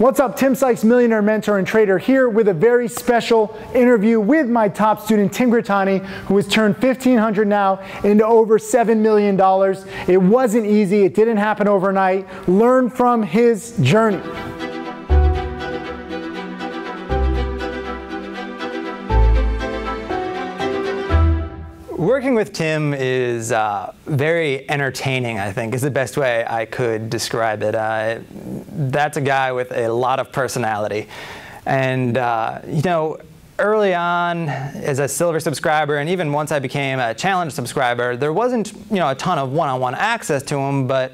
What's up, Tim Sykes, millionaire mentor and trader, here with a very special interview with my top student, Tim Grittani, who has turned $1,500 now into over $7 million. It wasn't easy, it didn't happen overnight. Learn from his journey. Working with Tim is very entertaining, I think, is the best way I could describe it. That's a guy with a lot of personality. And, you know, early on as a silver subscriber, and even once I became a challenge subscriber, there wasn't, you know, a ton of one-on-one access to him, but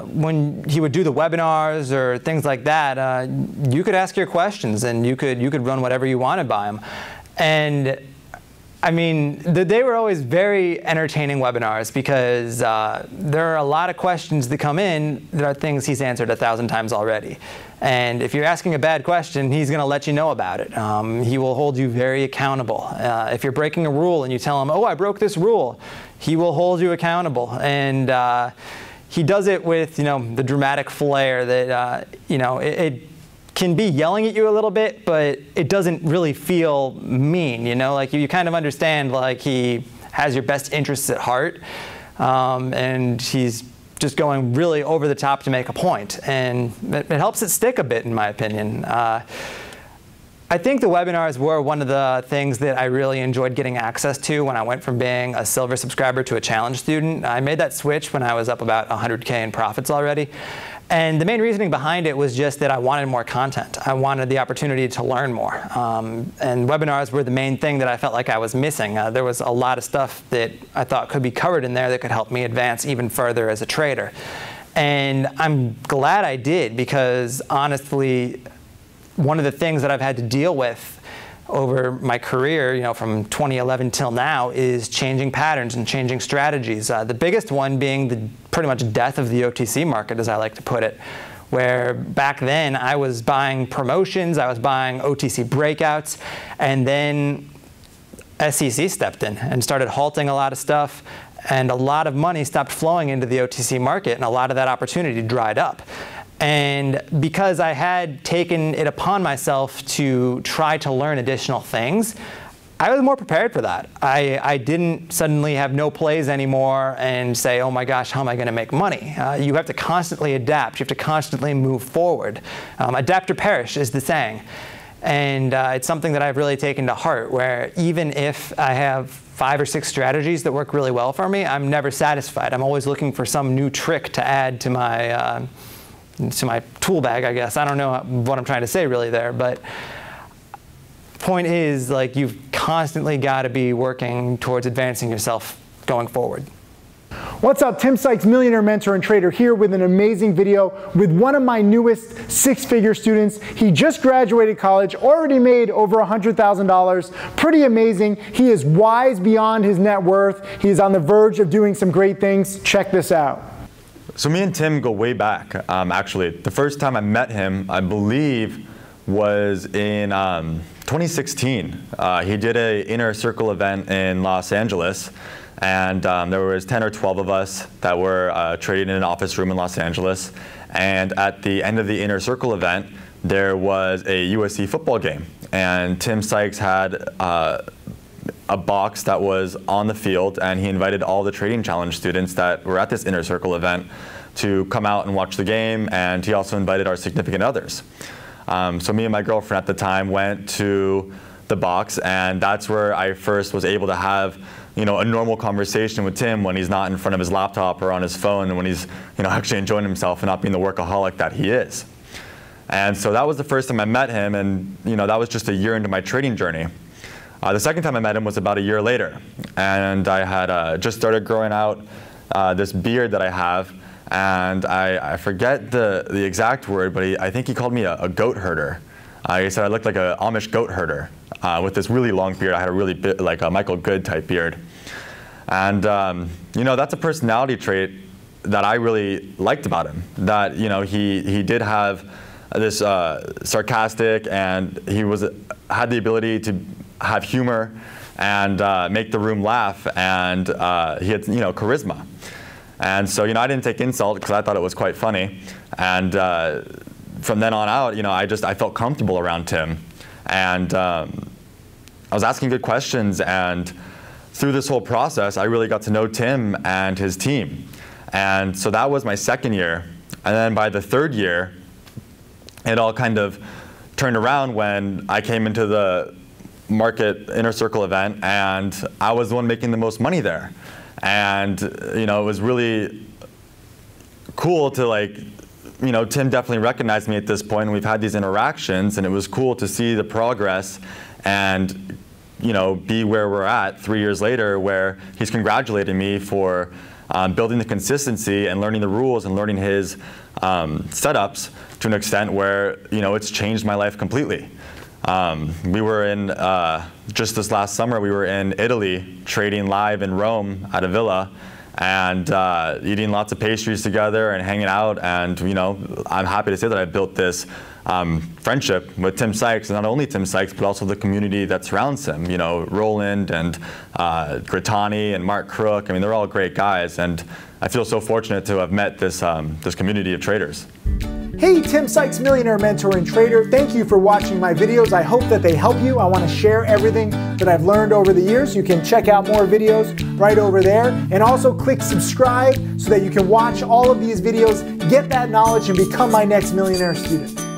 when he would do the webinars or things like that, you could ask your questions and you could run whatever you wanted by him. And I mean, they were always very entertaining webinars because there are a lot of questions that come in that are things he's answered 1,000 times already. And if you're asking a bad question, he's going to let you know about it. He will hold you very accountable. If you're breaking a rule and you tell him, oh, I broke this rule, he will hold you accountable. And he does it with, you know, the dramatic flair that, you know, it can be yelling at you a little bit, but it doesn't really feel mean, you know? Like, you kind of understand, like, he has your best interests at heart, and he's just going really over the top to make a point, and it helps it stick a bit, in my opinion. I think the webinars were one of the things that I really enjoyed getting access to when I went from being a silver subscriber to a challenge student. I made that switch when I was up about 100K in profits already. And the main reasoning behind it was just that I wanted more content. I wanted the opportunity to learn more. And webinars were the main thing that I felt like I was missing. There was a lot of stuff that I thought could be covered in there that could help me advance even further as a trader. And I'm glad I did, because honestly, one of the things that I've had to deal with over my career, you know, from 2011 till now, is changing patterns and changing strategies. The biggest one being the pretty much death of the OTC market, as I like to put it, where back then I was buying promotions, I was buying OTC breakouts, and then SEC stepped in and started halting a lot of stuff, and a lot of money stopped flowing into the OTC market, and a lot of that opportunity dried up. And because I had taken it upon myself to try to learn additional things, I was more prepared for that. I didn't suddenly have no plays anymore and say, oh my gosh, how am I going to make money? You have to constantly adapt. You have to constantly move forward. Adapt or perish is the saying. And it's something that I've really taken to heart, where even if I have 5 or 6 strategies that work really well for me, I'm never satisfied. I'm always looking for some new trick to add to my tool bag, I guess. I don't know what I'm trying to say really there, but point is, like, you've constantly got to be working towards advancing yourself going forward. What's up, Tim Sykes, millionaire mentor and trader, here with an amazing video with one of my newest 6-figure students. He just graduated college, already made over $100,000. Pretty amazing. He is wise beyond his net worth. He is on the verge of doing some great things. Check this out. So me and Tim go way back, actually. The first time I met him, I believe, was in 2016. He did an inner circle event in Los Angeles, and there was 10 or 12 of us that were trading in an office room in Los Angeles. And at the end of the inner circle event, there was a USC football game, and Tim Sykes had a box that was on the field, and he invited all the Trading Challenge students that were at this inner circle event to come out and watch the game, and he also invited our significant others. So me and my girlfriend at the time went to the box, and that's where I first was able to have, you know, a normal conversation with Tim when he's not in front of his laptop or on his phone, and when he's, you know, actually enjoying himself and not being the workaholic that he is. And so that was the first time I met him, and, you know, that was just a year into my trading journey. The second time I met him was about a year later, and I had just started growing out this beard that I have, and I forget the exact word, but I think he called me a goat herder. He said I looked like an Amish goat herder with this really long beard. I had a really like a Michael Good type beard, and you know, that's a personality trait that I really liked about him. That, you know, he did have this sarcastic, and he had the ability to have humor and make the room laugh, and he had, you know, charisma. And so, you know, I didn't take insult because I thought it was quite funny. And from then on out, I felt comfortable around Tim. And I was asking good questions, and through this whole process, I really got to know Tim and his team. And so that was my second year. And then by the third year, it all kind of turned around when I came into the market inner circle event, and I was the one making the most money there. And it was really cool to Tim definitely recognized me at this point, and we've had these interactions, and it was cool to see the progress and be where we're at 3 years later, where he's congratulating me for building the consistency and learning the rules and learning his setups to an extent where it's changed my life completely. We were in, just this last summer, we were in Italy trading live in Rome at a villa, and eating lots of pastries together and hanging out. And I'm happy to say that I built this friendship with Tim Sykes, and not only Tim Sykes, but also the community that surrounds him. Roland and Grittani and Mark Crook. I mean, they're all great guys, and I feel so fortunate to have met this this community of traders. Hey, Tim Sykes, millionaire mentor and trader. Thank you for watching my videos. I hope that they help you. I want to share everything that I've learned over the years. You can check out more videos right over there. And also click subscribe so that you can watch all of these videos, get that knowledge, and become my next millionaire student.